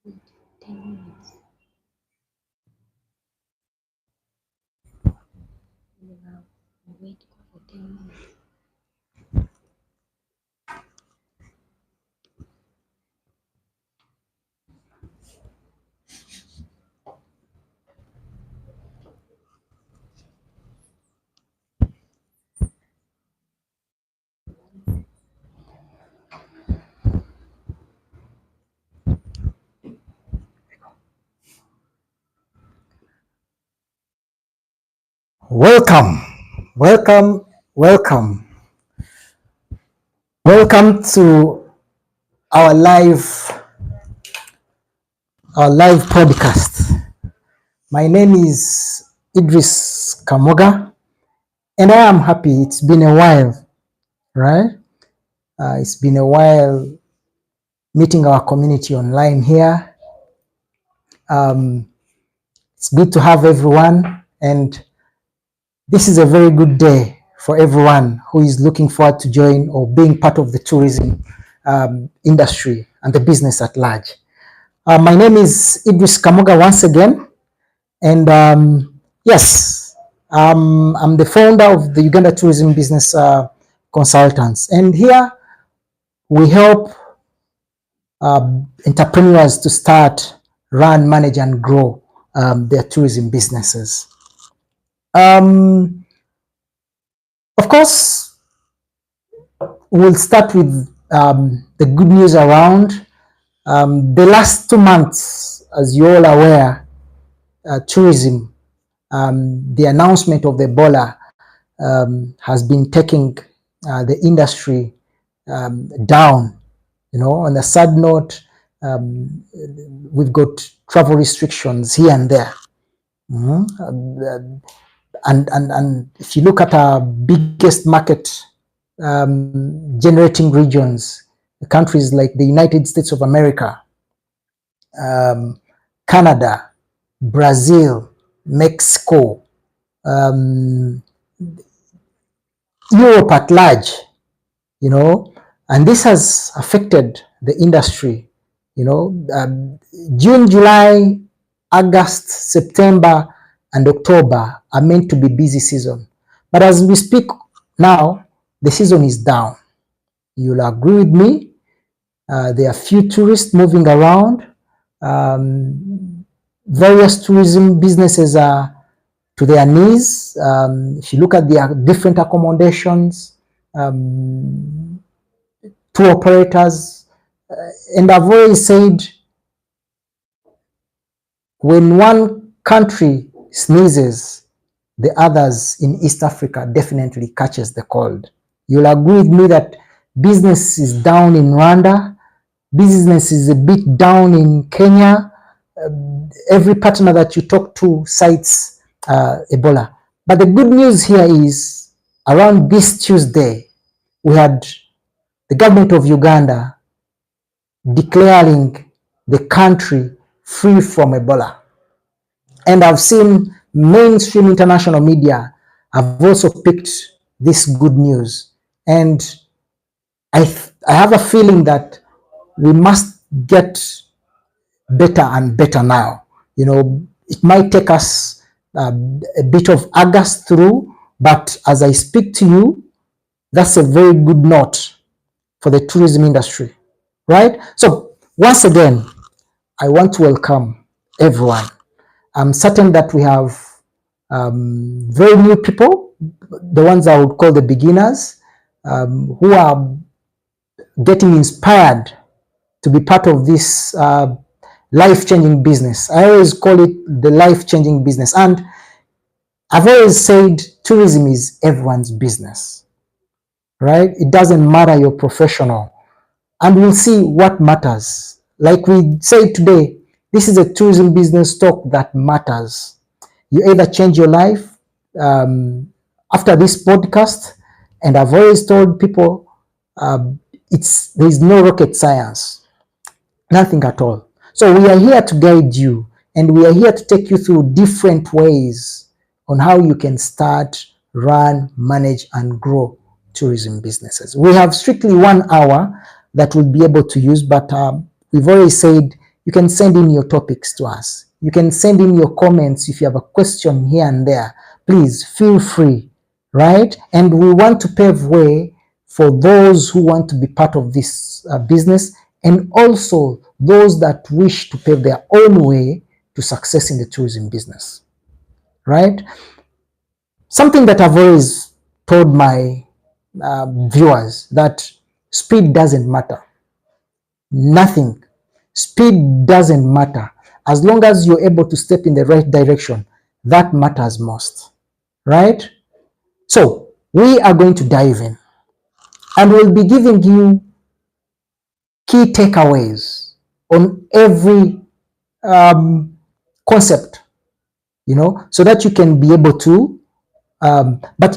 10 minutes. Wait for 10 minutes. Welcome, welcome, welcome. Welcome to our live podcast. My name is Idris Kamoga, and I am happy. It's been a while, right? It's been a while meeting our community online here. It's good to have everyone, and this is a very good day for everyone who is looking forward to join or being part of the tourism industry and the business at large. My name is Idris Kamoga once again, and yes, I'm the founder of the Uganda Tourism Business Consultants, and here we help entrepreneurs to start, run, manage, and grow their tourism businesses. Of course, we'll start with the good news around. The last 2 months, as you're all aware, tourism, the announcement of the Ebola has been taking the industry down. You know, on a sad note, we've got travel restrictions here and there. And if you look at our biggest market generating regions, countries like the United States of America, Canada, Brazil, Mexico, Europe at large, you know, and this has affected the industry. You know, June, July, August, September, and October are meant to be busy season. But as we speak now, the season is down. You'll agree with me. There are few tourists moving around. Various tourism businesses are to their knees. If you look at the different accommodations, tour operators, and I've always said, when one country sneezes, the others in East Africa definitely catches the cold. You'll agree with me that business is down in Rwanda, business is a bit down in Kenya. Every partner that you talk to cites Ebola. But the good news here is, around this Tuesday, we had the government of Uganda declaring the country free from Ebola. And I've seen mainstream international media have also picked this good news. And I have a feeling that we must get better and better now. You know, it might take us a bit of August through, but as I speak to you, that's a very good note for the tourism industry, right? So once again, I want to welcome everyone. I'm certain that we have very new people, the ones I would call the beginners, who are getting inspired to be part of this life-changing business. I always call it the life-changing business. And I've always said tourism is everyone's business, right? It doesn't matter your professional. And we'll see what matters. Like we say today, this is a tourism business talk that matters. You either change your life after this podcast, and I've always told people there's no rocket science, nothing at all. So we are here to guide you, and we are here to take you through different ways on how you can start, run, manage, and grow tourism businesses. We have strictly 1 hour that we'll be able to use, but we've already said you can send in your topics to us. You can send in your comments if you have a question here and there. Please feel free, right? And we want to pave way for those who want to be part of this business, and also those that wish to pave their own way to success in the tourism business, right? Something that I've always told my viewers, that speed doesn't matter. Nothing. Speed doesn't matter. As long as you're able to step in the right direction, that matters most, right? So we are going to dive in, and we'll be giving you key takeaways on every concept, so that you can be able to, but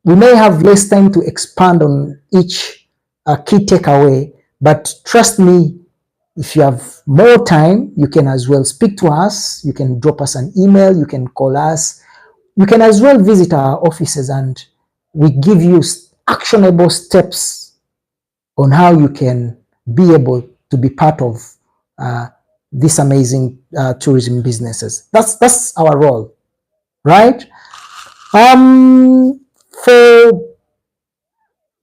we may have less time to expand on each key takeaway, but trust me, if you have more time, you can as well speak to us, you can drop us an email, you can call us, you can as well visit our offices, and we give you actionable steps on how you can be able to be part of these amazing tourism businesses. That's our role, right? For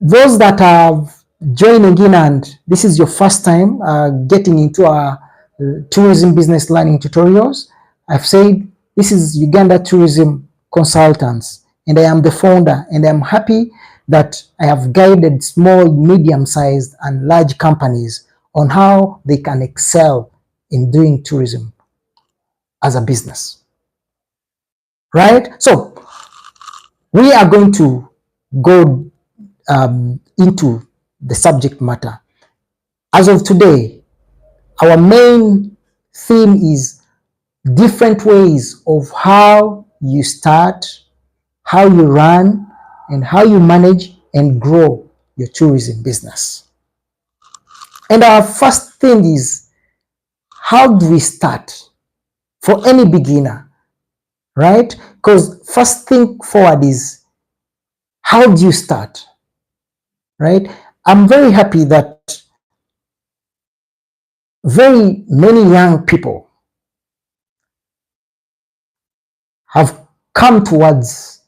those that are joining in and this is your first time getting into our tourism business learning tutorials, I've said this is Uganda Tourism Consultants, and I am the founder, and I'm happy that I have guided small, medium-sized, and large companies on how they can excel in doing tourism as a business, right? So we are going to go into the subject matter. As of today, our main theme is different ways of how you start, how you run, and how you manage and grow your tourism business. And our first thing is, how do we start for any beginner, right? Because first thing forward is, how do you start, right? I'm very happy that very many young people have come towards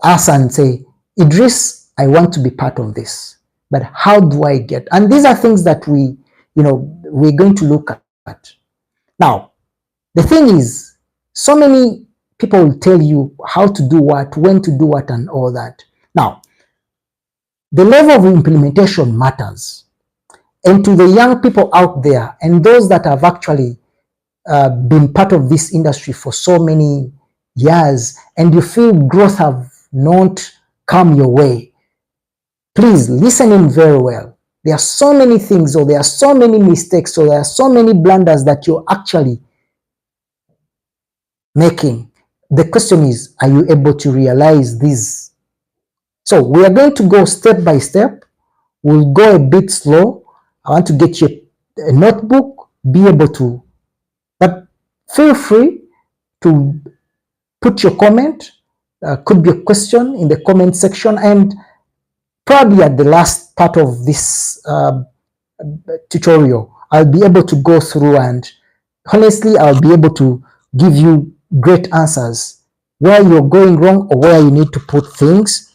us and say, Idris, I want to be part of this, but how do I get? And these are things that we're going to look at. Now, the thing is, so many people will tell you how to do what, when to do what, and all that. Now, the level of implementation matters. And to the young people out there and those that have actually been part of this industry for so many years, and you feel growth have not come your way, please listen in very well. There are so many things, or there are so many mistakes, or there are so many blunders that you're actually making. The question is, are you able to realize these? So we are going to go step by step. We'll go a bit slow. I want to get you a notebook, be able to, but feel free to put your comment, could be a question in the comment section, and probably at the last part of this tutorial, I'll be able to go through, and honestly, I'll be able to give you great answers where you're going wrong or where you need to put things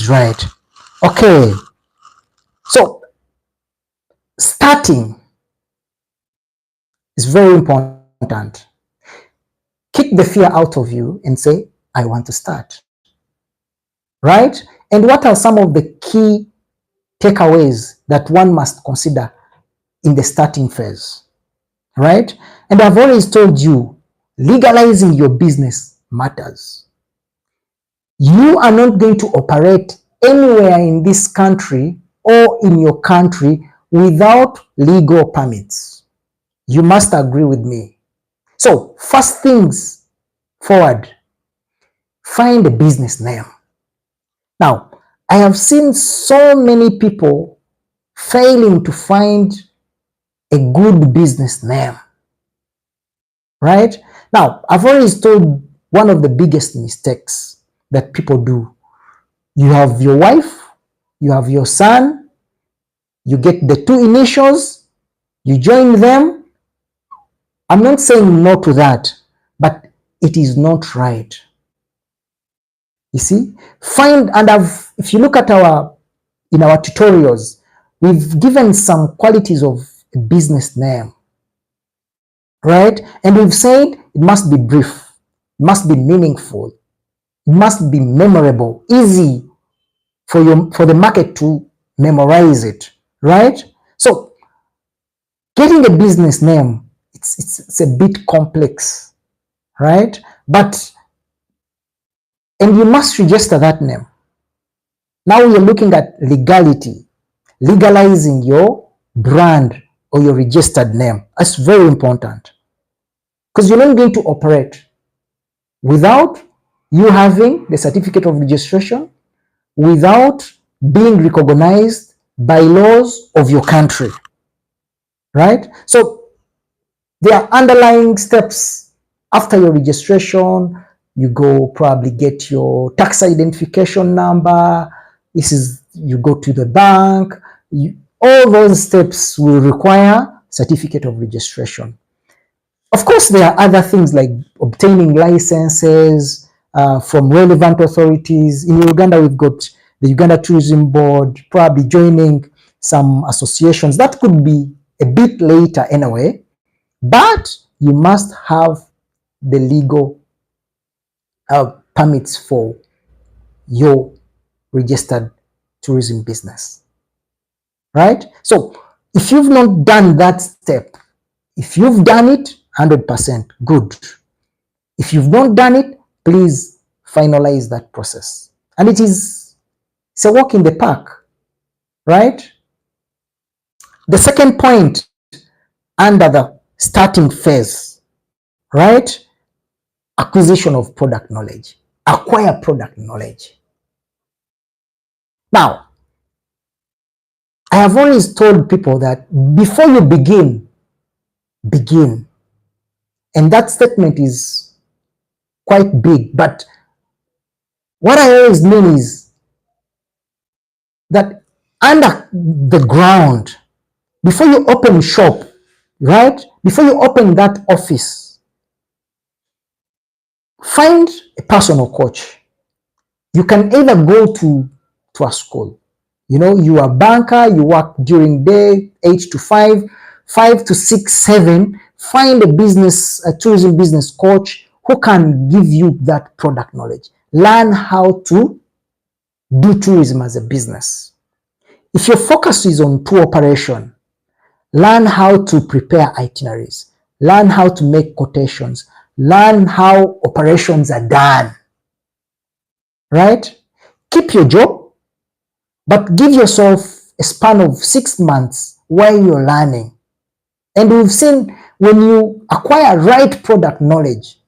right. Okay, so starting is very important. Kick the fear out of you and say, I want to start, right? And what are some of the key takeaways that one must consider in the starting phase, right? And I've always told you, legalizing your business matters. You are not going to operate anywhere in this country or in your country without legal permits. You must agree with me. So first things forward, find a business name. Now, I have seen so many people failing to find a good business name, right? Now, I've always told one of the biggest mistakes that people do. You have your wife, you have your son, you get the two initials, you join them, I'm not saying no to that, but it is not right. You see, if you look at in our tutorials, we've given some qualities of a business name, right? And we've said it must be brief, it must be meaningful, it must be memorable, easy for the market to memorize it, right? So getting a business name, it's a bit complex, right? And you must register that name. Now we are looking at legality, legalizing your brand or your registered name. That's very important, because you're not going to operate without you having the certificate of registration, without being recognized by laws of your country, right? So there are underlying steps after your registration. You go probably get your tax identification number. You go to the bank. All those steps will require certificate of registration. Of course, there are other things like obtaining licenses from relevant authorities. In Uganda, we've got the Uganda Tourism Board, probably joining some associations. That could be a bit later anyway, but you must have the legal permits for your registered tourism business, right? So if you've not done that step, if you've done it, 100% good. If you've not done it, please finalize that process. And it's a walk in the park, right? The second point under the starting phase, right? Acquisition of product knowledge. Acquire product knowledge. Now, I have always told people that before you begin. And that statement is quite big, but what I always mean is that under the ground, before you open shop, right? Before you open that office, find a personal coach. You can either go to a school. You are a banker, you work during day, 8 to 5, 5 to 6, 7. Find a tourism business coach who can give you that product knowledge. Learn how to do tourism as a business. If your focus is on tour operation, learn how to prepare itineraries. Learn how to make quotations. Learn how operations are done. Right? Keep your job, but give yourself a span of 6 months while you're learning. And we've seen when you acquire right product knowledge,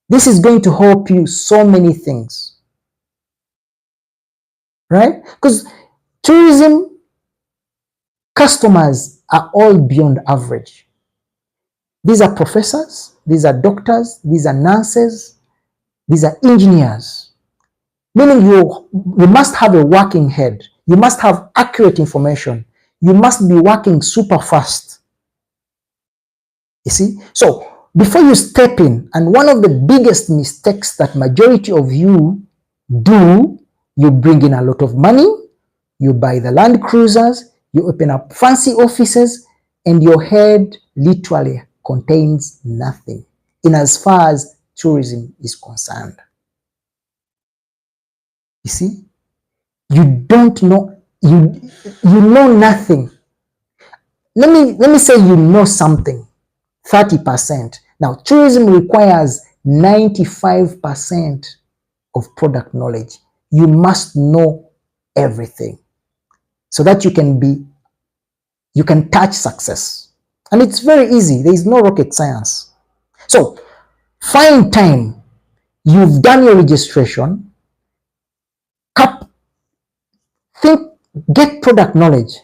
this is going to help you so many things. Right? Because tourism customers are all beyond average. These are professors, these are doctors, these are nurses, these are engineers. Meaning you must have a working head. You must have accurate information. You must be working super fast. You see? So before you step in, and one of the biggest mistakes that majority of you do, you bring in a lot of money, you buy the Land Cruisers, you open up fancy offices, and your head literally contains nothing in as far as tourism is concerned. You see, you don't know, you know nothing. Let me say you know something, 30%. Now, tourism requires 95% of product knowledge. You must know everything so that you can touch success. And it's very easy. There is no rocket science. So, find time. You've done your registration. Get product knowledge,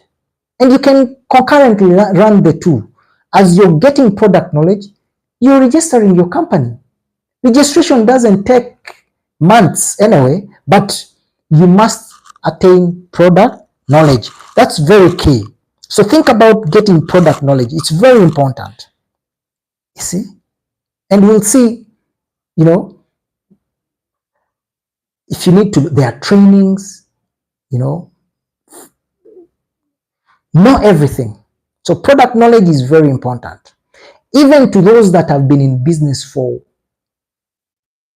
and you can concurrently run the two. As you're getting product knowledge, you're registering your company. Registration doesn't take months anyway, but you must attain product knowledge. That's very key. So think about getting product knowledge. It's very important. You see? And we'll see, you know, if you need to, there are trainings, you know everything. So product knowledge is very important. Even to those that have been in business for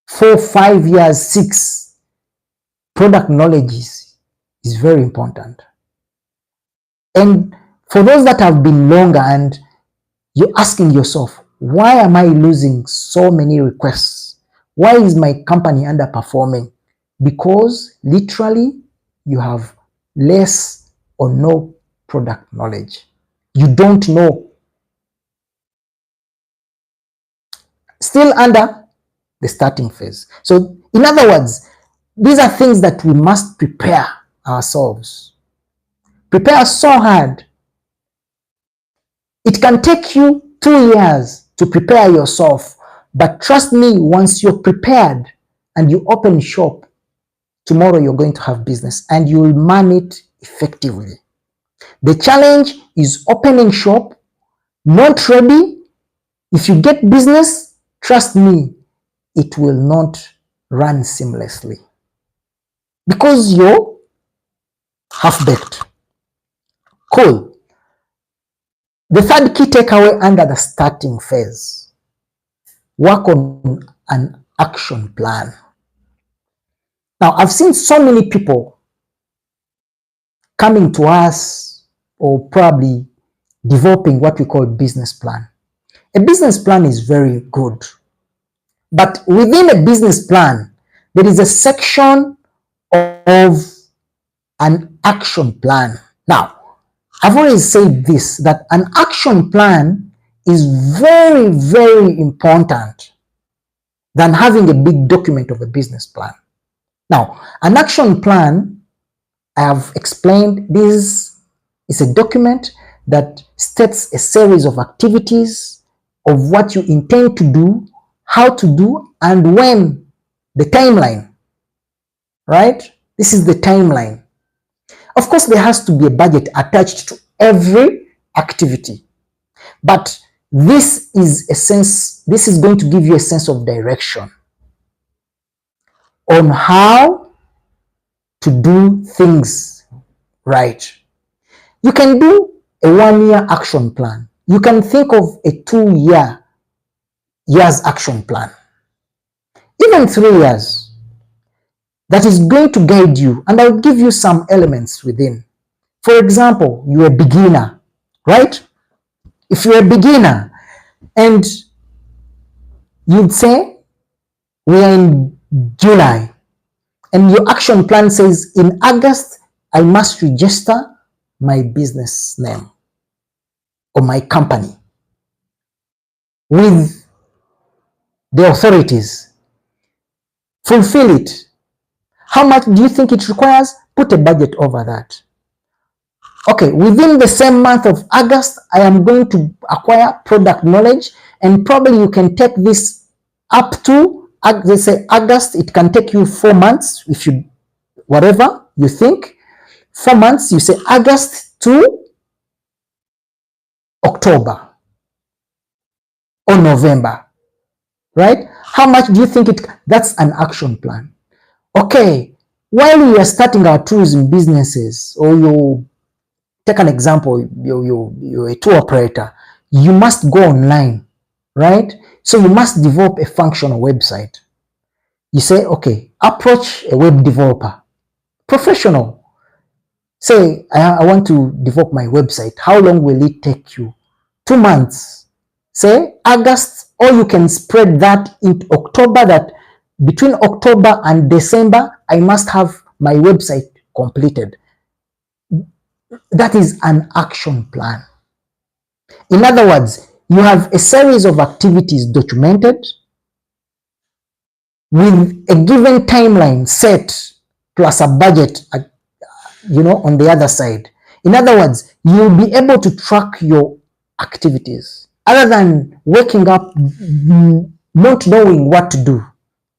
4, 5 years, 6, product knowledge is very important. And for those that have been longer and you're asking yourself, why am I losing so many requests? Why is my company underperforming? Because literally you have less or no product knowledge. You don't know. Still under the starting phase. So in other words, these are things that we must prepare ourselves. Prepare so hard. It can take you 2 years to prepare yourself, but trust me, once you're prepared and you open shop, tomorrow you're going to have business and you will man it effectively. The challenge is opening shop, not ready. If you get business, trust me, it will not run seamlessly because you're half-baked. Cool. The third key takeaway under the starting phase: work on an action plan. Now, I've seen so many people coming to us or probably developing what we call business plan. A business plan is very good, but within a business plan, there is a section of an action plan. Now, I've always said this, that an action plan is very, very important than having a big document of a business plan. Now, an action plan, I have explained, this is a document that states a series of activities of what you intend to do, how to do, and when, the timeline, right? This is the timeline. Of course, there has to be a budget attached to every activity, but this is going to give you a sense of direction on how to do things right. You can do a 1-year action plan. You can think of a 2 years action plan, even 3 years. That is going to guide you, and I'll give you some elements within. For example, you're a beginner, right? If you're a beginner and you'd say, we are in July, and your action plan says, in August, I must register my business name or my company with the authorities. Fulfill it. How much do you think it requires? Put a budget over that. Okay, within the same month of August, I am going to acquire product knowledge, and probably you can take this up to, let's say August, it can take you 4 months, if you, whatever you think, 4 months, you say August to October or November, right? How much do you think that's an action plan? Okay, while we are starting our tourism businesses, or you take an example, you're a tour operator, you must go online, right? So you must develop a functional website. You say, okay, approach a web developer, professional. Say, I want to develop my website. How long will it take you? 2 months. Say August, or you can spread that into October, that between October and December, I must have my website completed. That is an action plan. In other words, you have a series of activities documented with a given timeline set plus a budget, on the other side. In other words, you'll be able to track your activities other than waking up not knowing what to do,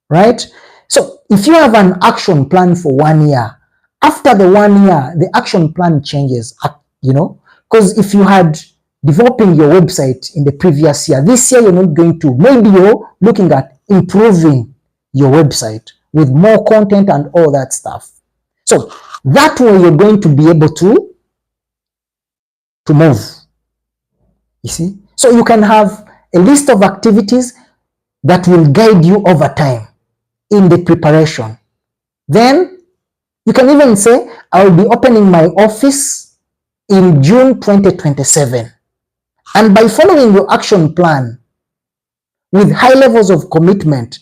right? So if you have an action plan for 1 year, after the 1 year, the action plan changes, because if you had developing your website in the previous year. This year, you're not going to. Maybe you're looking at improving your website with more content and all that stuff. So that way, you're going to be able to move. You see? So you can have a list of activities that will guide you over time in the preparation. Then you can even say, I will be opening my office in June 2027. And by following your action plan with high levels of commitment,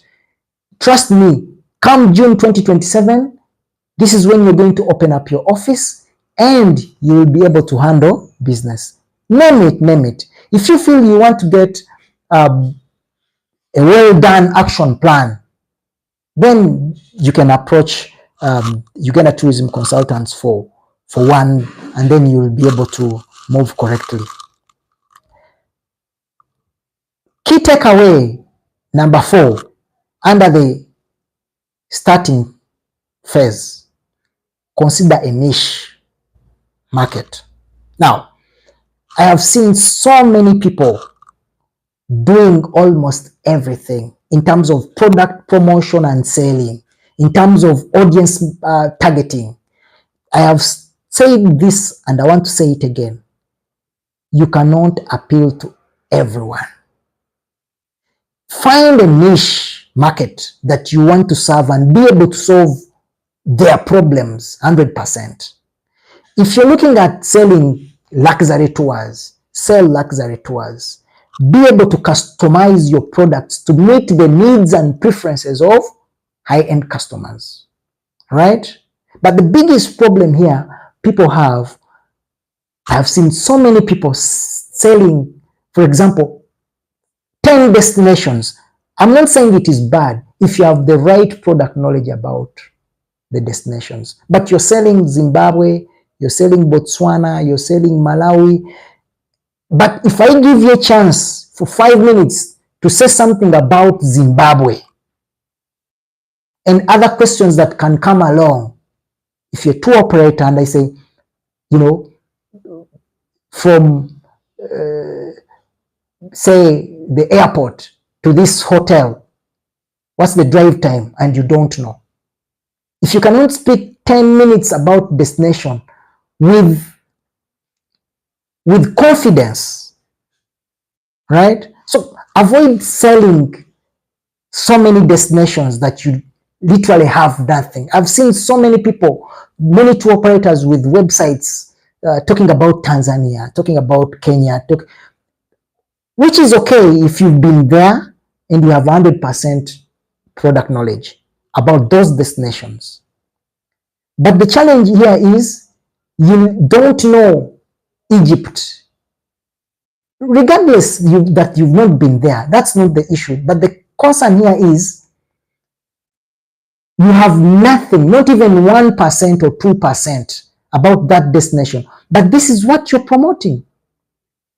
trust me, come June 2027, this is when you're going to open up your office and you will be able to handle business. Name it. If you feel you want to get a well-done action plan, then you can approach Uganda Tourism Consultants for one, and then you will be able to move correctly. Key takeaway number 4 under the starting phase: consider a niche market. Now, I have seen so many people doing almost everything in terms of product promotion and selling, in terms of audience targeting. I have said this and I want to say it again. You cannot appeal to everyone. Find a niche market that you want to serve and be able to solve their problems 100%. If you're looking at selling luxury tours, sell luxury tours. Be able to customize your products to meet the needs and preferences of high-end customers, right? But the biggest problem here people have, I've seen so many people selling, for example, 10 destinations. I'm not saying it is bad if you have the right product knowledge about the destinations, but you're selling Zimbabwe, you're selling Botswana, you're selling Malawi. But if I give you a chance for 5 minutes to say something about Zimbabwe and other questions that can come along, if you're a tour operator and I say, you know, from say the airport to this hotel, what's the drive time, and you don't know. If you cannot speak 10 minutes about destination with confidence, right? So avoid selling so many destinations that you literally have nothing. I've seen so many people, many tour operators with websites talking about Tanzania, talking about Kenya, which is okay if you've been there and you have 100% product knowledge about those destinations. But the challenge here is you don't know Egypt. Regardless that you've not been there, that's not the issue. But the concern here is you have nothing, not even 1% or 2% about that destination. But this is what you're promoting.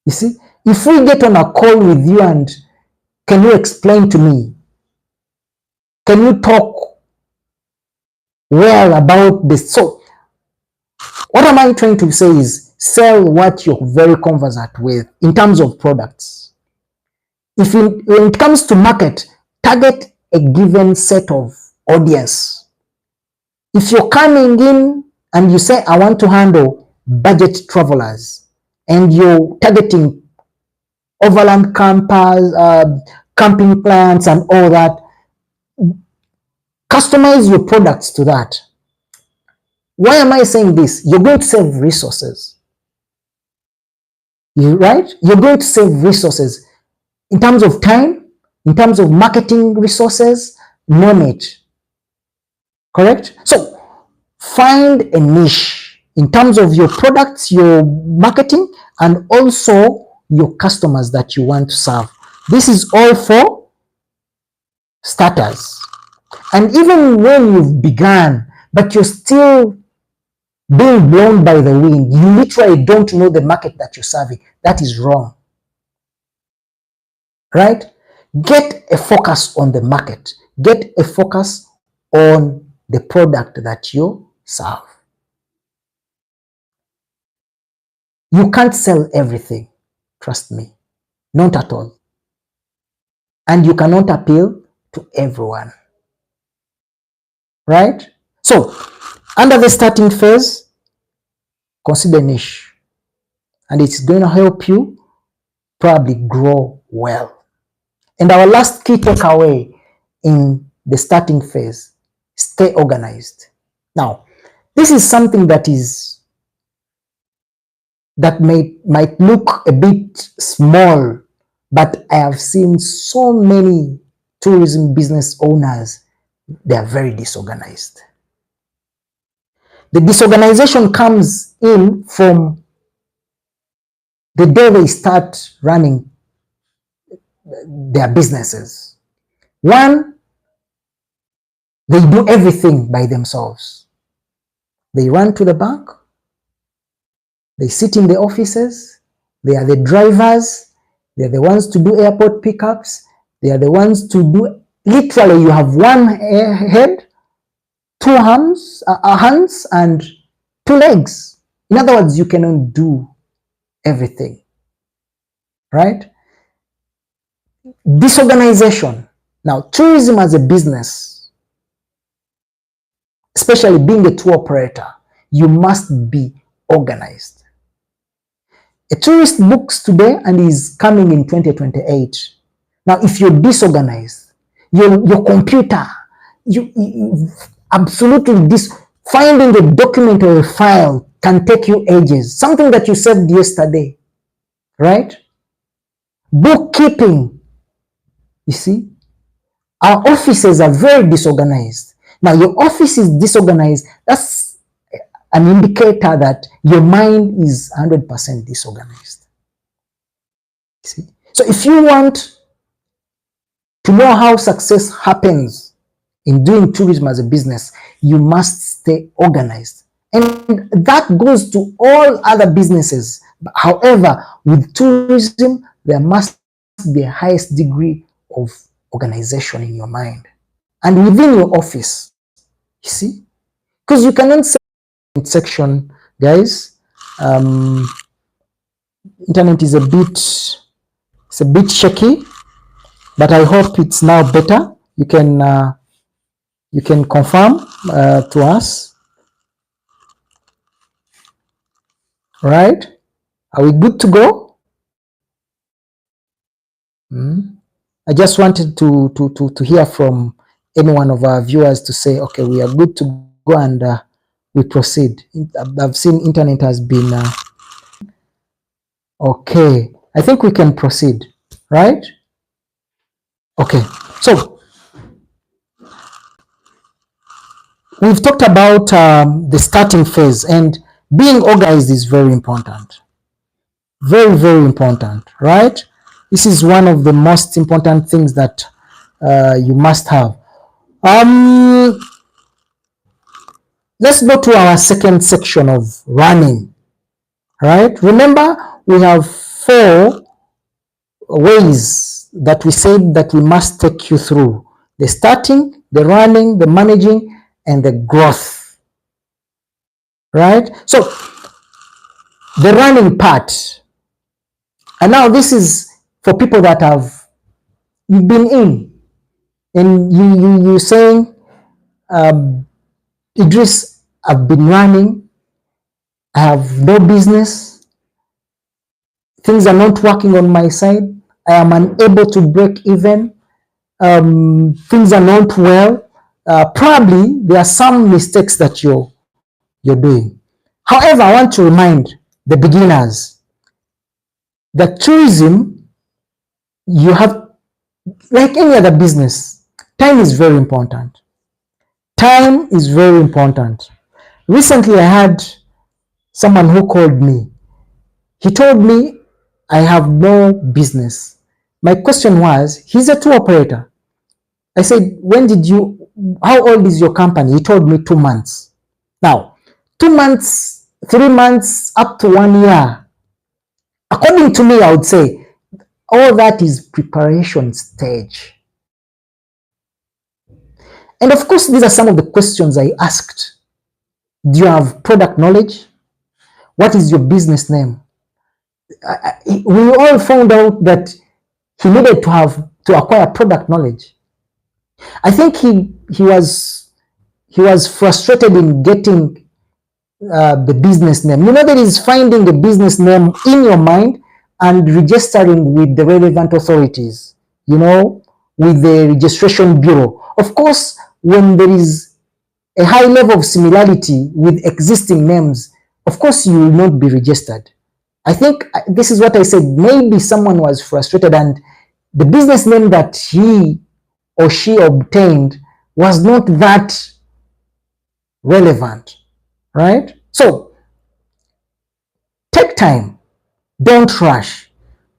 You see, if we get on a call with you and can you explain to me, can you talk well about this? So what am I trying to say is sell what you're very conversant with in terms of products. When it comes to market, target a given set of audience. If you're coming in and you say, I want to handle budget travelers, and you're targeting overland campers, camping plans and all that, customize your products to that. Why am I saying this? You're going to save resources. Right? You're going to save resources in terms of time, in terms of marketing resources, name it. Correct? So find a niche in terms of your products, your marketing, and also your customers that you want to serve. This is all for starters. And even when you've begun, but you're still being blown by the wind, you literally don't know the market that you're serving. That is wrong. Right? Get a focus on the market. Get a focus on the product that you serve. You can't sell everything. Trust me, not at all. And you cannot appeal to everyone, right? So, under the starting phase, consider niche, and it's going to help you probably grow well. And our last key takeaway in the starting phase, stay organized. Now, this is something that might look a bit small, but I have seen so many tourism business owners, they are very disorganized. The disorganization comes in from the day they start running their businesses. One, they do everything by themselves. They run to the bank, they sit in the offices, they are the drivers, they are the ones to do airport pickups, they are the ones to do, literally you have one head, two hands and two legs. In other words, you cannot do everything, right? Disorganization. Now, tourism as a business, especially being a tour operator, you must be organized. A tourist books today and is coming in 2028. Now, if you're disorganized, your computer, you absolutely finding a document or a file can take you ages. Something that you saved yesterday, right? Bookkeeping, you see, our offices are very disorganized. Now, your office is disorganized. That's an indicator that your mind is 100% disorganized. You see? So if you want to know how success happens in doing tourism as a business, you must stay organized. And that goes to all other businesses. However, with tourism, there must be a highest degree of organization in your mind and within your office. You see? Because you cannot say section, guys. Internet is a bit shaky, but I hope it's now better. You can confirm to us. Right? Are we good to go? I just wanted to hear from any one of our viewers to say, okay, we are good to go, and we proceed. I've seen internet has been okay. I think we can proceed, right? Okay, so we've talked about the starting phase, and being organized is very important. Very, very important, right? This is one of the most important things that you must have. Let's go to our second section of running, right? Remember, we have 4 ways that we said that we must take you through: the starting, the running, the managing, and the growth, right? So the running part, and now this is for people that you've been in, and you saying, Idris, I've been running, I have no business, things are not working on my side, I am unable to break even, things are not well. Probably there are some mistakes that you're doing. However, I want to remind the beginners that tourism, you have, like any other business, time is very important. Time is very important. Recently, I had someone who called me. He told me, I have no business. My question was, he's a tour operator. I said, how old is your company? He told me 2 months. Now, 2 months, 3 months, up to 1 year. According to me, I would say, all that is preparation stage. And of course, these are some of the questions I asked. Do you have product knowledge? What is your business name? We all found out that he needed to acquire product knowledge. I think he was frustrated in getting the business name. There is finding a business name in your mind and registering with the relevant authorities, with the registration bureau. Of course, when there is a high level of similarity with existing names, of course you will not be registered. I think this is what I said. Maybe someone was frustrated and the business name that he or she obtained was not that relevant, right? So take time, don't rush.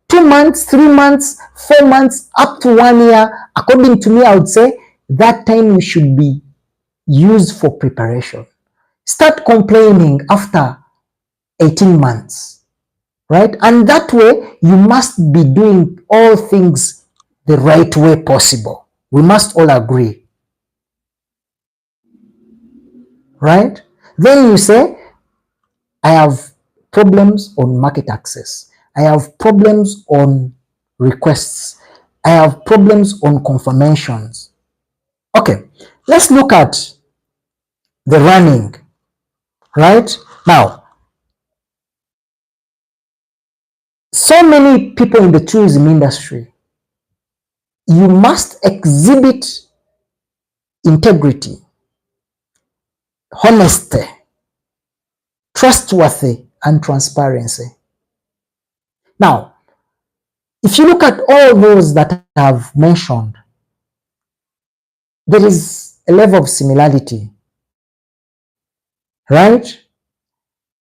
2 months, 3 months, 4 months, up to 1 year, according to me, I would say that time should be used for preparation. Start complaining after 18 months, right? And that way, you must be doing all things the right way possible. We must all agree, right? Then you say, I have problems on market access. I have problems on requests. I have problems on confirmations. Okay, let's look at the running, right? Now, so many people in the tourism industry, you must exhibit integrity, honesty, trustworthy, and transparency. Now, if you look at all those that I have mentioned, there is a level of similarity, right?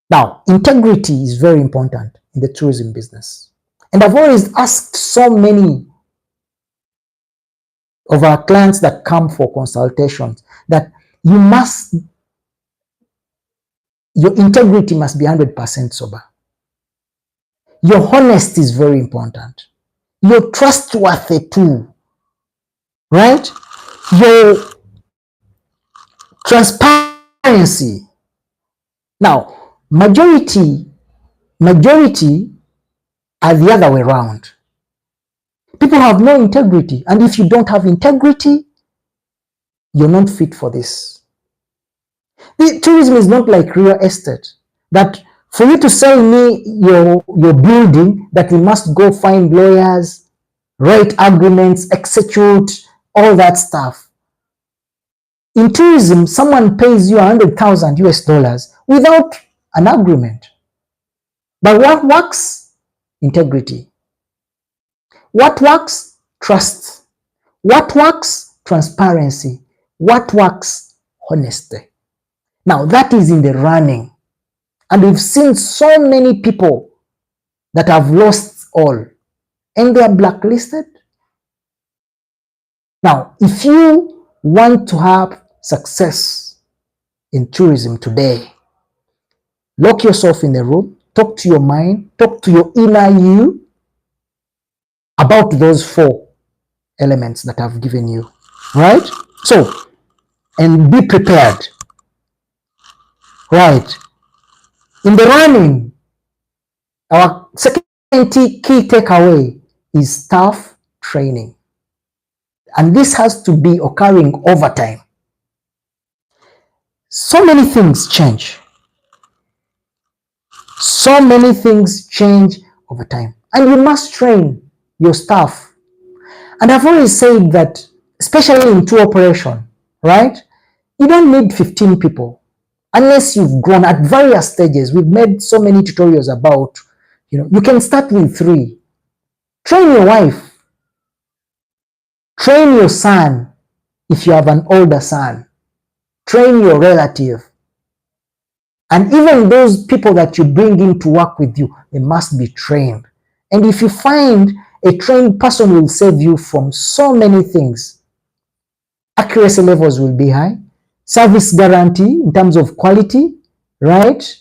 Now, integrity is very important in the tourism business. And I've always asked so many of our clients that come for consultations that your integrity must be 100% sober. Your honesty is very important. You're trustworthy too, right? Your transparency. Now, majority are the other way around. People have no integrity, and if you don't have integrity, you're not fit for this. The tourism is not like real estate, that for you to sell me your building, that you must go find lawyers, write agreements, execute, all that stuff. In tourism, someone pays you 100,000 US dollars without an agreement. But what works? Integrity. What works? Trust. What works? Transparency. What works? Honesty. Now that is in the running. And we've seen so many people that have lost all and they are blacklisted. Now, if you want to have success in tourism today, lock yourself in a room, talk to your mind, talk to your inner you about those 4 elements that I've given you, right? So, and be prepared, right? In the running, our second key takeaway is staff training. And this has to be occurring over time. So many things change. So many things change over time. And you must train your staff. And I've always said that, especially in tour operation, right? You don't need 15 people unless you've grown at various stages. We've made so many tutorials about, you can start with 3. Train your wife. Train your son if you have an older son. Train your relative. And even those people that you bring in to work with you, they must be trained. And if you find a trained person will save you from so many things. Accuracy levels will be high. Service guarantee in terms of quality, right?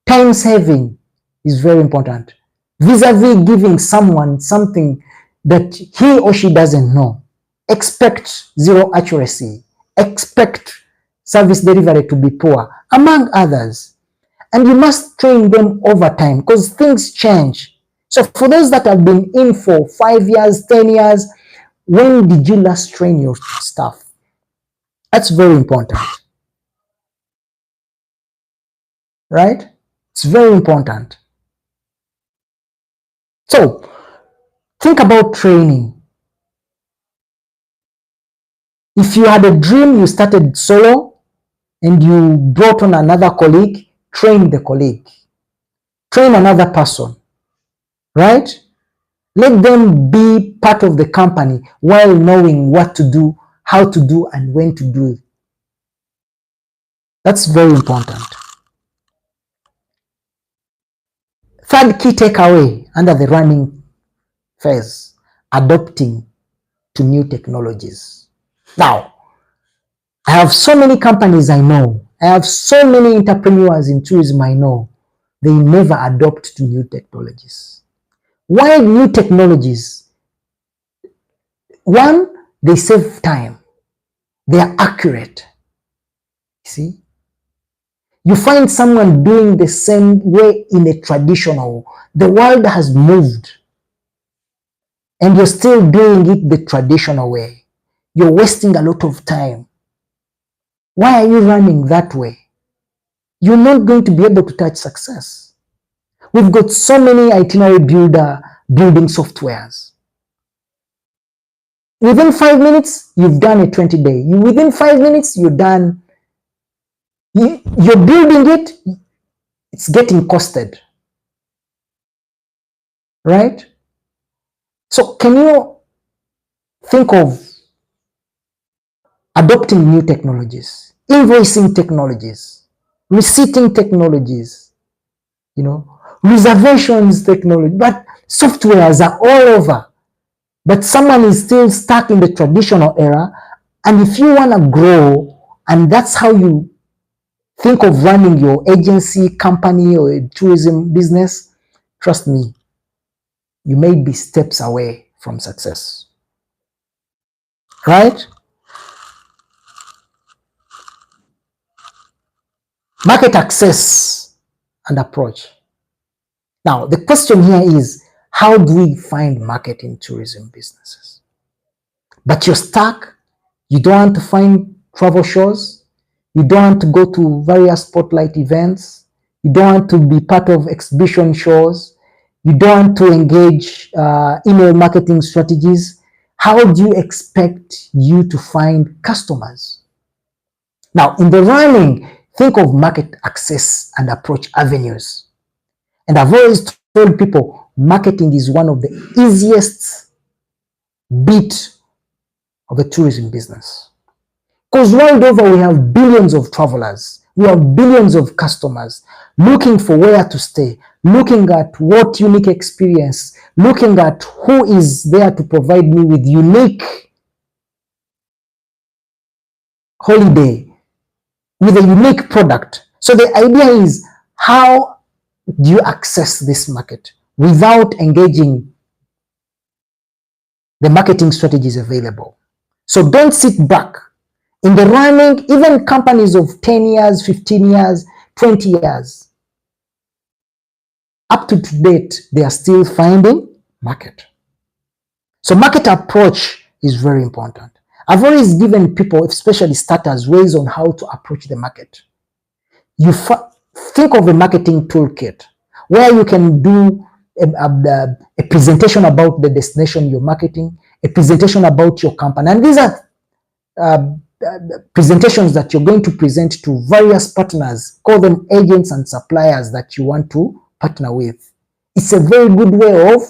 Time saving is very important. Vis-a-vis giving someone something that he or she doesn't know. Expect zero accuracy. Expect service delivery to be poor, among others. And you must train them over time because things change. So for those that have been in for 5 years, 10 years, when did you last train your staff? That's very important, right? It's very important. So think about training. If you had a dream, you started solo and you brought on another colleague, train the colleague. Train another person, right? Let them be part of the company while knowing what to do, how to do, and when to do it. That's very important. Third key takeaway under the running phase, adopting to new technologies. Now, I have so many companies I know. I have so many entrepreneurs in tourism I know. They never adopt to new technologies. Why new technologies? One, they save time. They are accurate. See? You find someone doing the same way in a traditional. The world has moved and you're still doing it the traditional way. You're wasting a lot of time. Why are you running that way? You're not going to be able to touch success. We've got so many itinerary building softwares. Within 5 minutes, you've done a 20-day. Within 5 minutes, you're done. You're building it, it's getting costed. Right? So can you think of adopting new technologies, invoicing technologies, receipting technologies, reservations technology, but softwares are all over. But someone is still stuck in the traditional era. And if you want to grow, and that's how you think of running your agency, company, or a tourism business, trust me, you may be steps away from success. Right? Market access and approach. Now, the question here is, how do we find market in tourism businesses? But you're stuck. You don't want to find travel shows. You don't want to go to various spotlight events. You don't want to be part of exhibition shows. You don't want to engage email marketing strategies. How do you expect you to find customers? Now, in the running, think of market access and approach avenues. And I've always told people, marketing is one of the easiest bit of the tourism business. Because world over, we have billions of travelers. We have billions of customers looking for where to stay, looking at what unique experience, looking at who is there to provide me with unique holiday, with a unique product. So the idea is, how do you access this market without engaging the marketing strategies available? So don't sit back. In the running, even companies of 10 years, 15 years, 20 years, up to date, they are still finding market. So market approach is very important. I've always given people, especially starters, ways on how to approach the market. You think of a marketing toolkit where you can do a presentation about the destination you're marketing, a presentation about your company. And these are presentations that you're going to present to various partners, call them agents and suppliers that you want to partner with. It's a very good way of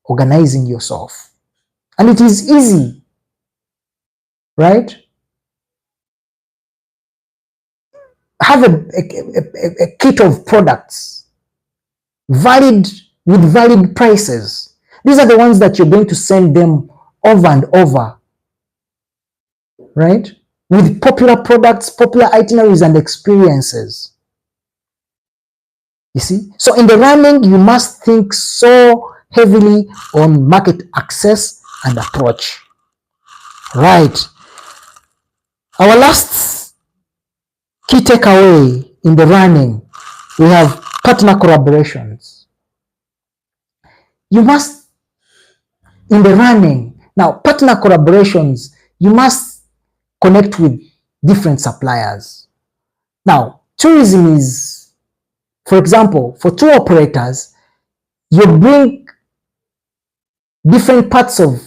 organizing yourself. And it is easy, right? Have a kit of products with valid prices. These are the ones that you're going to send them over and over, right? With popular products, popular itineraries and experiences. You see? So in the running, you must think so heavily on market access and approach. Right. Our last key takeaway in the running, we have partner collaborations. you must, in the running, now partner collaborations, you must connect with different suppliers. Now, tourism is, for example, for tour operators, you bring different parts of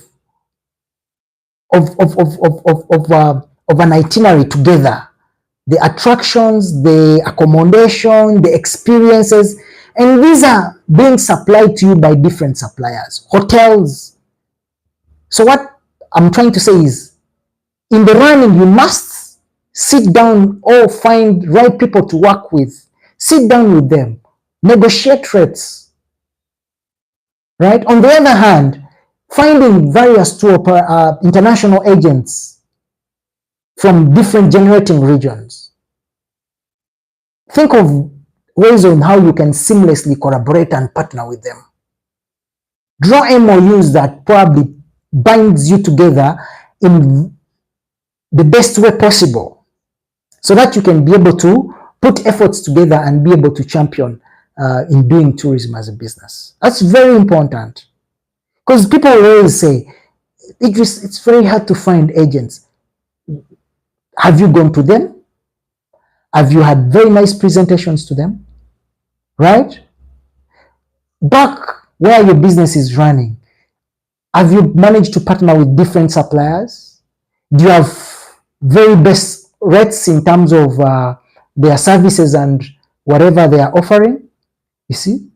an itinerary together. The attractions, the accommodation, the experiences, and these are being supplied to you by different suppliers, hotels. So what I'm trying to say is, in the running, you must sit down or find right people to work with. Sit down with them, negotiate rates, right? On the other hand, finding various international agents from different generating regions. Think of ways on how you can seamlessly collaborate and partner with them. Draw MOUs that probably binds you together in the best way possible, so that you can be able to put efforts together and be able to champion in doing tourism as a business. That's very important, because people always say, it's very hard to find agents. Have you gone to them? Have you had very nice presentations to them? Right? Back where your business is running, have you managed to partner with different suppliers? Do you have very best rates in terms of their services and whatever they are offering? You see?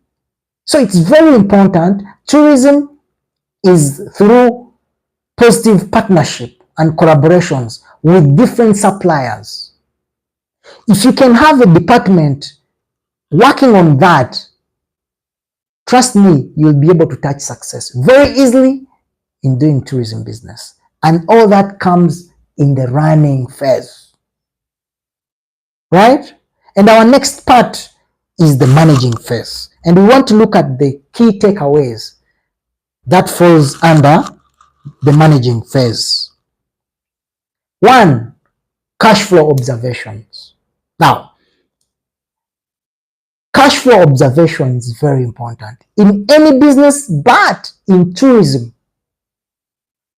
So it's very important. Tourism is through positive partnership and collaborations with different suppliers. If you can have a department working on that, trust me, you'll be able to touch success very easily in doing tourism business. And all that comes in the running phase, right? And our next part is the managing phase. And we want to look at the key takeaways that falls under the managing phase. 1, cash flow observations. Now, cash flow observation is very important in any business, but in tourism.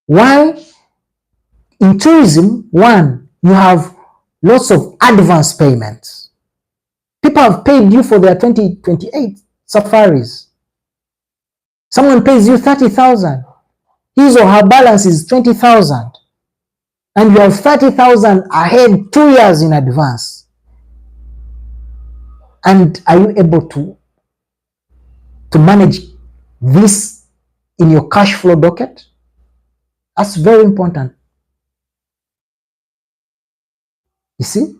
Why? In tourism, 1, you have lots of advance payments. People have paid you for their 2028 safaris. Someone pays you 30,000. His or her balance is 20,000. And you have 30,000 ahead 2 years in advance. And are you able to manage this in your cash flow docket? That's very important. You see?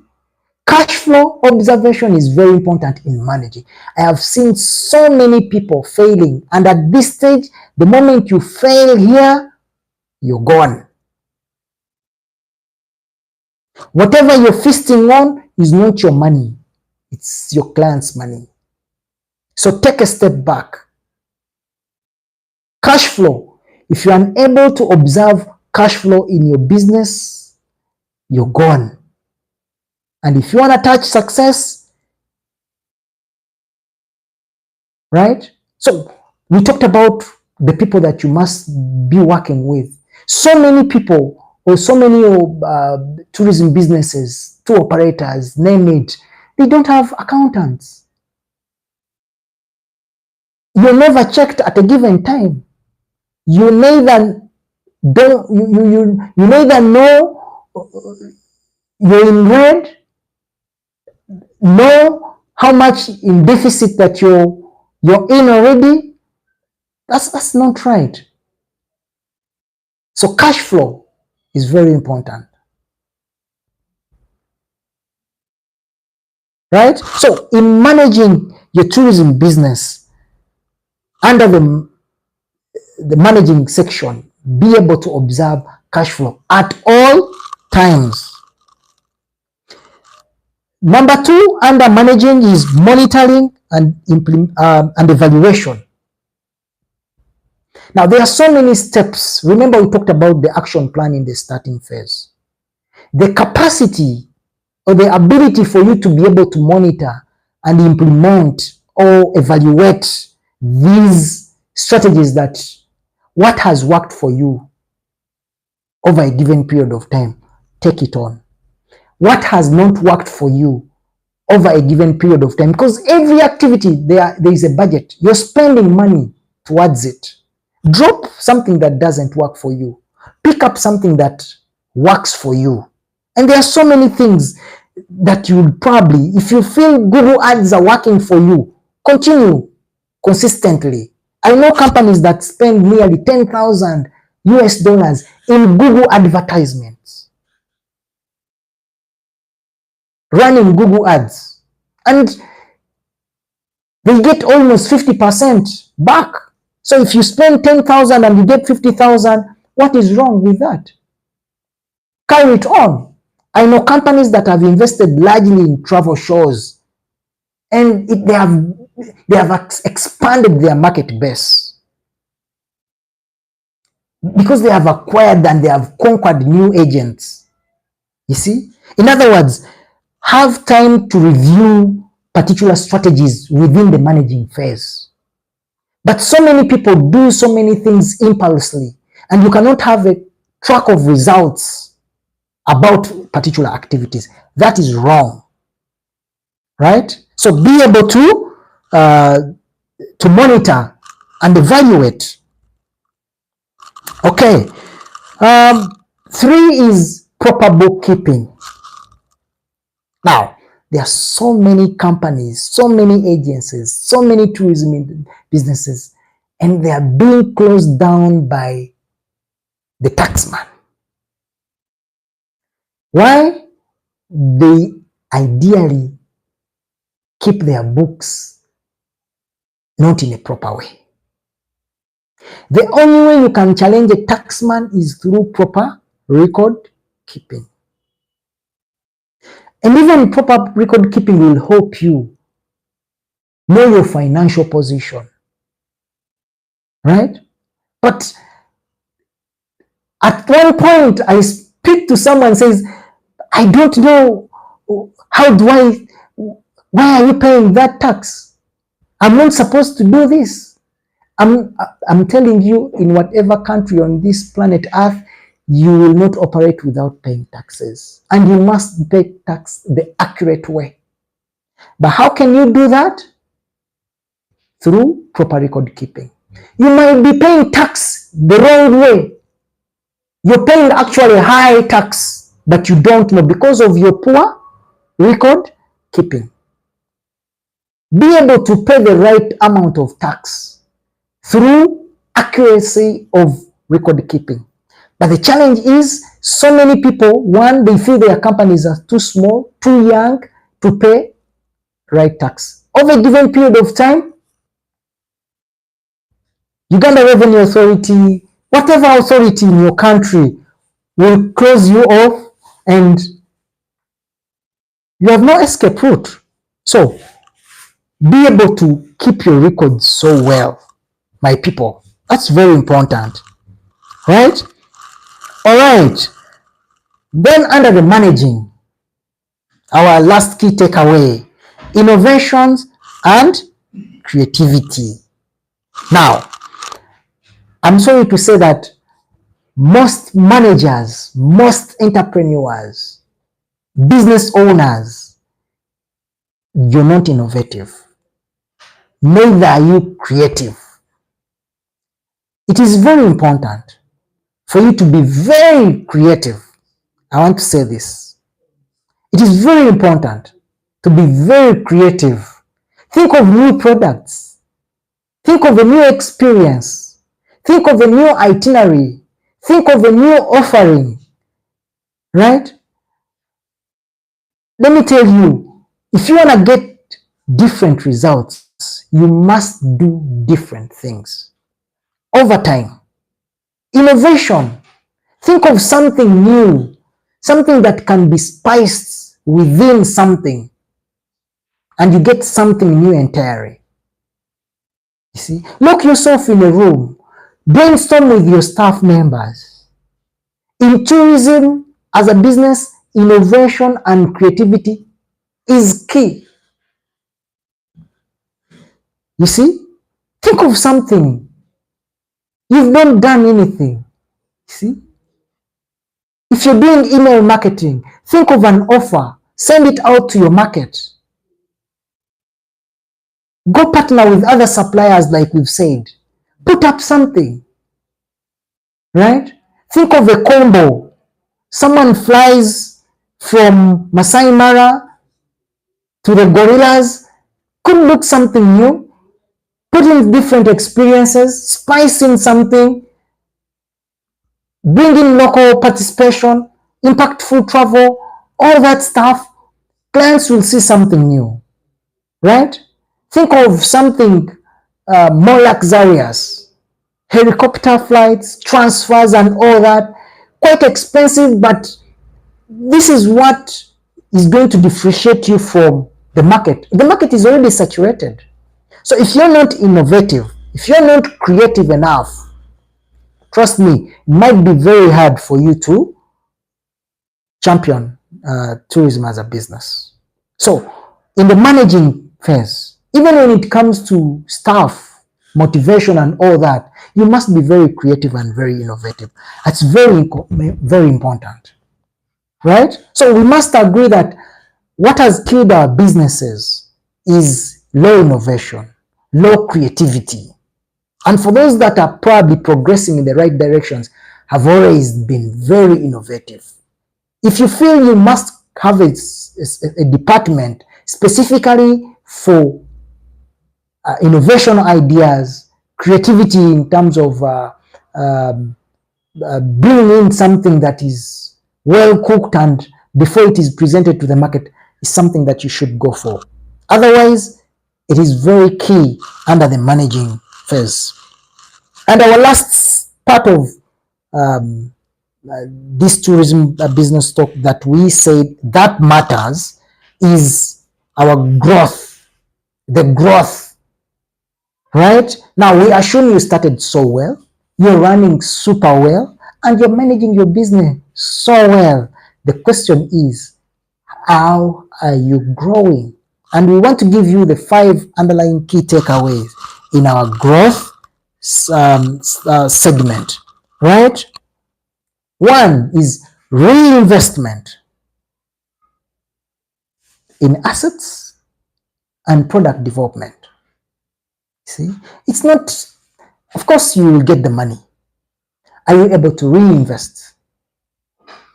Cash flow observation is very important in managing. I have seen so many people failing, and at this stage, the moment you fail here, you're gone. Whatever you're feasting on is not your money. It's your client's money. So take a step back. Cash flow. If you're unable to observe cash flow in your business, you're gone. And if you want to touch success, right? So we talked about the people that you must be working with. So many people, or so many tourism businesses, tour operators, name it, they don't have accountants. You're never checked at a given time. You neither know you're in red, know how much in deficit that you're in already. That's not right. So cash flow is very important, right? So in managing your tourism business, under the managing section, be able to observe cash flow at all times. Number 2, under managing, is monitoring and evaluation. Now, there are so many steps. Remember, we talked about the action plan in the starting phase. The capacity or the ability for you to be able to monitor and implement or evaluate these strategies that what has worked for you over a given period of time, take it on. What has not worked for you over a given period of time, because every activity there is a budget. You're spending money towards it. Drop something that doesn't work for you. Pick up something that works for you. And there are so many things that you would probably, if you feel Google ads are working for you, continue consistently. I know companies that spend nearly 10,000 US dollars in Google advertisements, running Google ads, and they get almost 50% back. So if you spend 10,000 and you get 50,000, what is wrong with that? Carry it on. I know companies that have invested largely in travel shows, and they have expanded their market base because they have acquired and they have conquered new agents. You see? In other words, have time to review particular strategies within the managing phase. But so many people do so many things impulsively, and you cannot have a track of results about particular activities. That is wrong, right? So be able to monitor and evaluate. Okay. 3 is proper bookkeeping. Now, there are so many companies, so many agencies, so many tourism businesses, and they are being closed down by the taxman. Why? They ideally keep their books not in a proper way. The only way you can challenge a taxman is through proper record keeping. And even proper record keeping will help you know your financial position, right? But at one point, I speak to someone and says, I don't know, why are you paying that tax? I'm not supposed to do this. I'm telling you, in whatever country on this planet Earth, you will not operate without paying taxes. And you must pay tax the accurate way. But how can you do that? Through proper record keeping. You might be paying tax the wrong way. You're paying actually high tax, but you don't know because of your poor record keeping. Be able to pay the right amount of tax through accuracy of record keeping. But the challenge is so many people, one, they feel their companies are too small, too young to pay right tax. Over a given period of time, Uganda Revenue Authority, whatever authority in your country will close you off and you have no escape route. So be able to keep your records so well, my people. That's very important, right? All right. Then under the managing, our last key takeaway, innovations and creativity. Now, I'm sorry to say that most managers, most entrepreneurs, business owners, you're not innovative. Neither are you creative. It is very important for you to be very creative. I want to say this. It is very important to be very creative. Think of new products. Think of a new experience. Think of a new itinerary. Think of a new offering. Right? Let me tell you, if you want to get different results, you must do different things. Over time. Innovation. Think of something new, something that can be spiced within something, and you get something new entirely. You see, lock yourself in a room, brainstorm with your staff members. In tourism, as a business, innovation and creativity is key. You see, think of something You've not done anything. See? If you're doing email marketing, think of an offer, send it out to your market. Go partner with other suppliers, like we've said. Put up something, right? Think of a combo. Someone flies from Masai Mara to the gorillas. Could look something new. Put in different experiences, spice in something, bring in local participation, impactful travel, all that stuff. Clients will see something new, right? Think of something more luxurious, helicopter flights, transfers, and all that. Quite expensive, but this is what is going to differentiate you from the market. The market is already saturated. So if you're not innovative, if you're not creative enough, trust me, it might be very hard for you to champion tourism as a business. So in the managing phase, even when it comes to staff, motivation and all that, you must be very creative and very innovative. That's very, very important, right? So we must agree that what has killed our businesses is low innovation, low creativity. And for those that are probably progressing in the right directions, have always been very innovative. If you feel you must have a department specifically for innovation ideas, creativity in terms of bringing in something that is well cooked and before it is presented to the market, is something that you should go for. Otherwise, it is very key under the managing phase. And our last part of this tourism business talk that we say that matters is our growth, the growth, right? Now, we assume you started so well, you're running super well, and you're managing your business so well. The question is, how are you growing? And we want to give you the 5 underlying key takeaways in our growth segment, right? 1 is reinvestment in assets and product development. See, it's not, of course, you will get the money. Are you able to reinvest?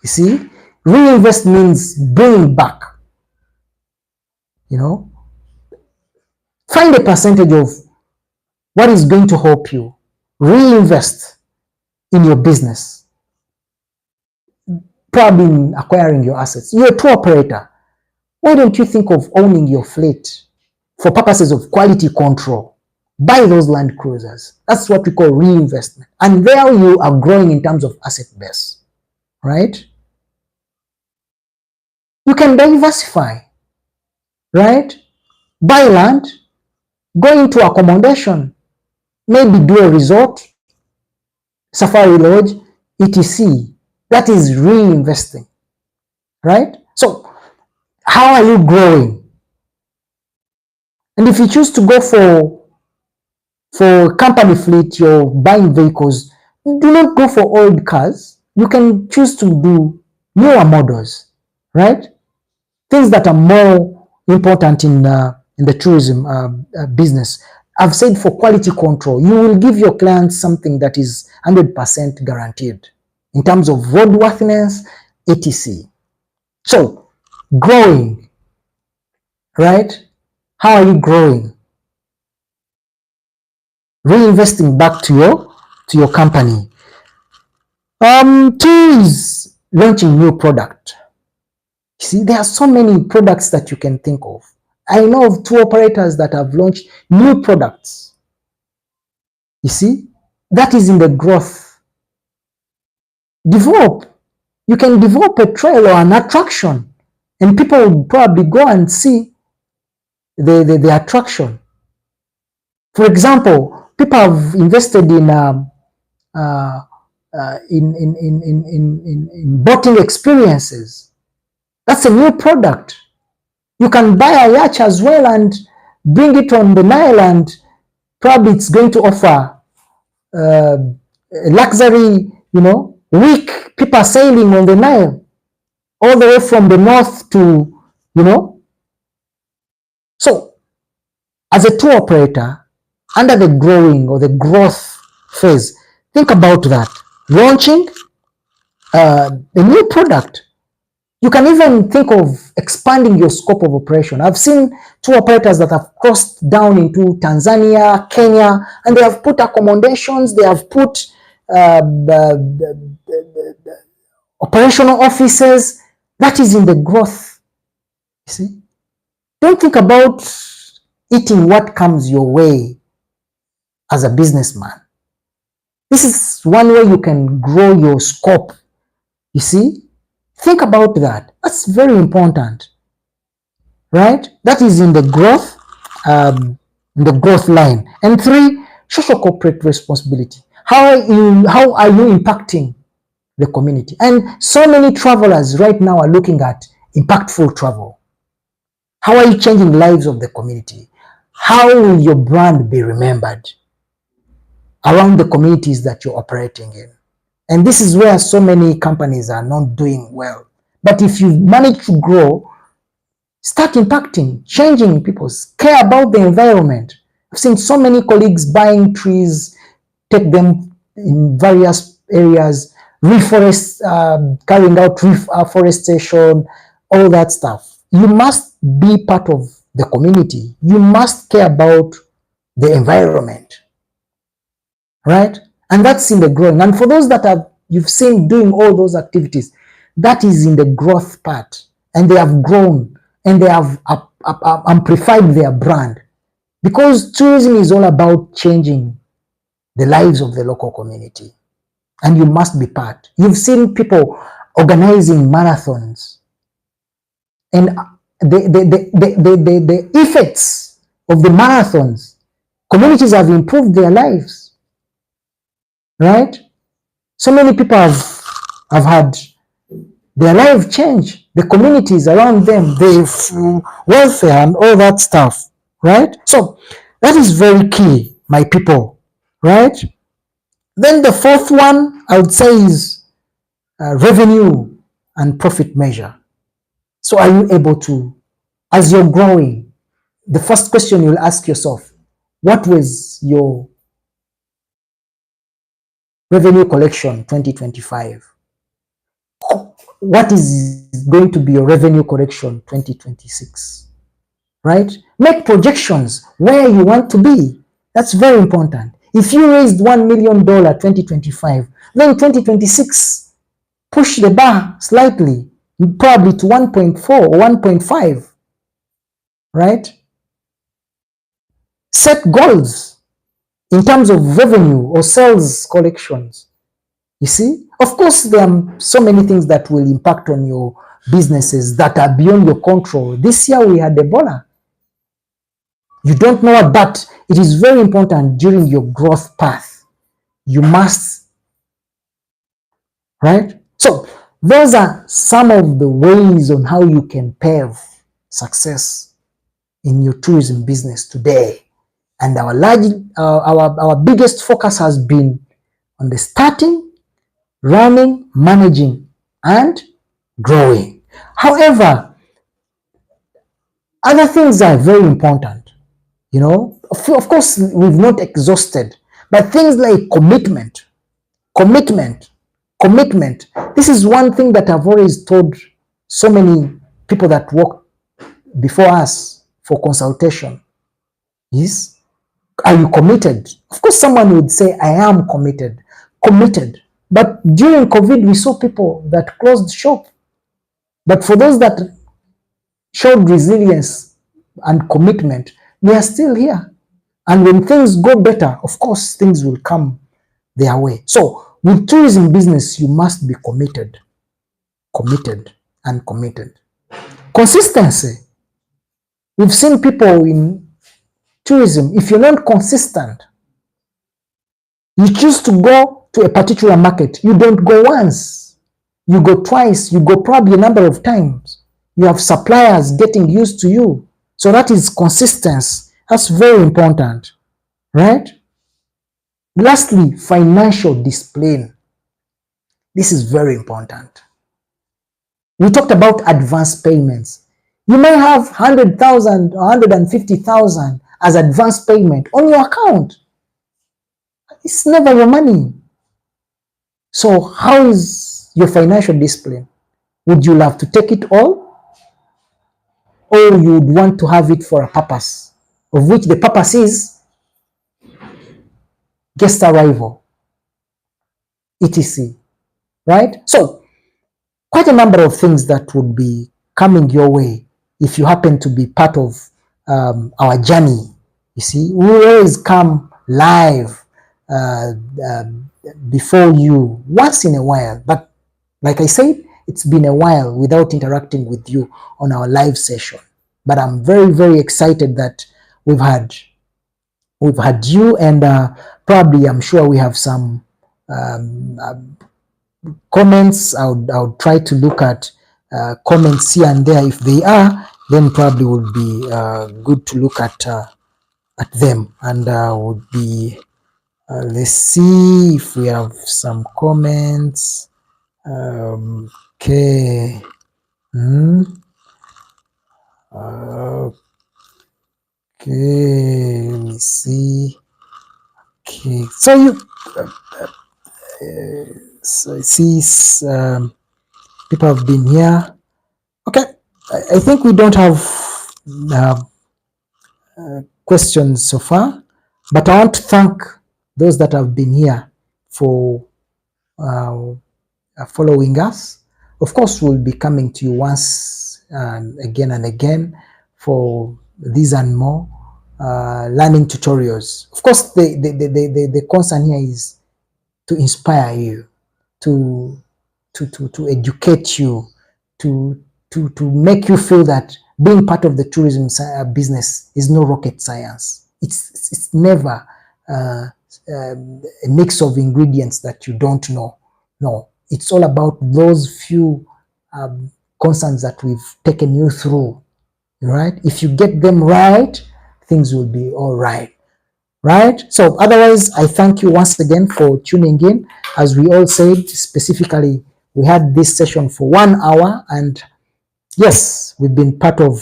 You see, reinvest means bring back. You know, find a percentage of what is going to help you. Reinvest in your business, probably in acquiring your assets. You're a tour operator. Why don't you think of owning your fleet for purposes of quality control? Buy those Land Cruisers. That's what we call reinvestment. And there you are growing in terms of asset base, right? You can diversify, right? Buy land, go into accommodation, maybe do a resort, safari lodge, etc. That is reinvesting, right? So how are you growing? And if you choose to go for company fleet, you're buying vehicles, do not go for old cars. You can choose to do newer models, right? Things that are more important in the tourism business. I've said for quality control, you will give your clients something that is 100% guaranteed in terms of roadworthiness, etc. So, growing, right? How are you growing? Reinvesting back to your company. 2 is launching new product. See, there are so many products that you can think of. I know of tour operators that have launched new products. You see, that is in the growth. Develop. You can develop a trail or an attraction, and people will probably go and see the attraction. For example, people have invested in boating experiences. That's a new product. You can buy a yacht as well and bring it on the Nile, and probably it's going to offer luxury, week, people are sailing on the Nile, all the way from the north to, you know. So as a tour operator, under the growing or the growth phase, think about that. Launching a new product. You can even think of expanding your scope of operation. I've seen tour operators that have crossed down into Tanzania, Kenya, and they have put accommodations, they have put operational offices. That is in the growth. You see? Don't think about eating what comes your way as a businessman. This is one way you can grow your scope. You see? Think about that. That's very important, right? That is in the growth line. And 3, social corporate responsibility. How are you impacting the community? And so many travelers right now are looking at impactful travel. How are you changing lives of the community? How will your brand be remembered around the communities that you're operating in? And this is where so many companies are not doing well. But if you manage to grow, start impacting, changing people, care about the environment. I've seen so many colleagues buying trees, take them in various areas, carrying out reforestation, all that stuff. You must be part of the community. You must care about the environment, right? And that's in the growing. And for those that you've seen doing all those activities, that is in the growth part. And they have grown and they have amplified their brand. Because tourism is all about changing the lives of the local community. And you must be part. You've seen people organizing marathons. And the effects of the marathons, communities have improved their lives. Right? So many people have had their life change, the communities around them, the welfare and all that stuff, right? So that is very key, my people, right? Then the 4th one, I would say, is revenue and profit measure. So are you able to, as you're growing, the first question you'll ask yourself, what was your revenue collection 2025? What is going to be your revenue collection 2026? Right? Make projections where you want to be. That's very important. If you raised $1 million 2025, then 2026, push the bar slightly, probably to 1.4 or 1.5. Right? Set goals in terms of revenue or sales collections. You see? Of course, there are so many things that will impact on your businesses that are beyond your control. This year we had Ebola. You don't know what, but it is very important during your growth path. You must, right? So those are some of the ways on how you can pave success in your tourism business today. And our biggest focus has been on the starting, running, managing, and growing. However, other things are very important. Of course, we've not exhausted, but things like commitment. This is one thing that I've always told so many people that work before us for consultation. Yes. Are you committed? Of course, someone would say, I am committed. But during COVID, we saw people that closed shop. But for those that showed resilience and commitment, they are still here. And when things go better, of course, things will come their way. So with tourism business, you must be committed. Consistency. We've seen people in tourism, if you're not consistent, you choose to go to a particular market, you don't go once, you go twice, you go probably a number of times. You have suppliers getting used to you. So that is consistency. That's very important, right? Lastly, financial discipline. This is very important. We talked about advance payments. You may have 100,000 or 150,000 as advance payment on your account. It's never your money. So how is your financial discipline? Would you love to take it all, or you would want to have it for a purpose, of which the purpose is guest arrival, etc. Right? So quite a number of things that would be coming your way if you happen to be part of our journey. You see, we always come live uh, uh, before you once in a while, but like I said, it's been a while without interacting with you on our live session. But I'm very, very excited that we've had you, and probably I'm sure we have some comments. I would try to look at comments here and there. If they are, then probably would be good to look at them, and would be let's see if we have some comments. Okay. Okay, let me see. Okay, so you so I see people have been here. Okay, I think we don't have questions so far, but I want to thank those that have been here for following us. Of course, we'll be coming to you once again and again for these and more learning tutorials. Of course, the concern here is to inspire you, to educate you, to make you feel that being part of the tourism business is no rocket science. It's never a mix of ingredients that you don't know. No, it's all about those few concerns that we've taken you through. Right? If you get them right, things will be all right. Right? So otherwise, I thank you once again for tuning in. As we all said, specifically, we had this session for 1 hour, and yes, we've been part of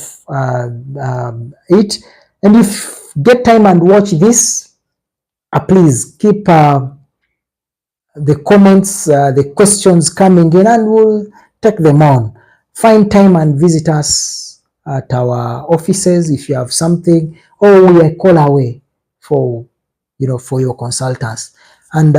it. And if you get time and watch this, please keep the comments, the questions coming in, and we'll take them on. Find time and visit us at our offices if you have something, or we are call away for for your consultants. And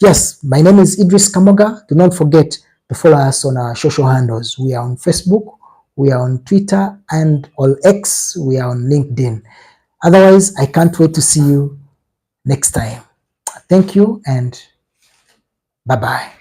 yes, my name is Idris Kamoga. Do not forget to follow us on our social handles. We are on Facebook, we are on Twitter, and on X, we are on LinkedIn. Otherwise, I can't wait to see you next time. Thank you, and bye-bye.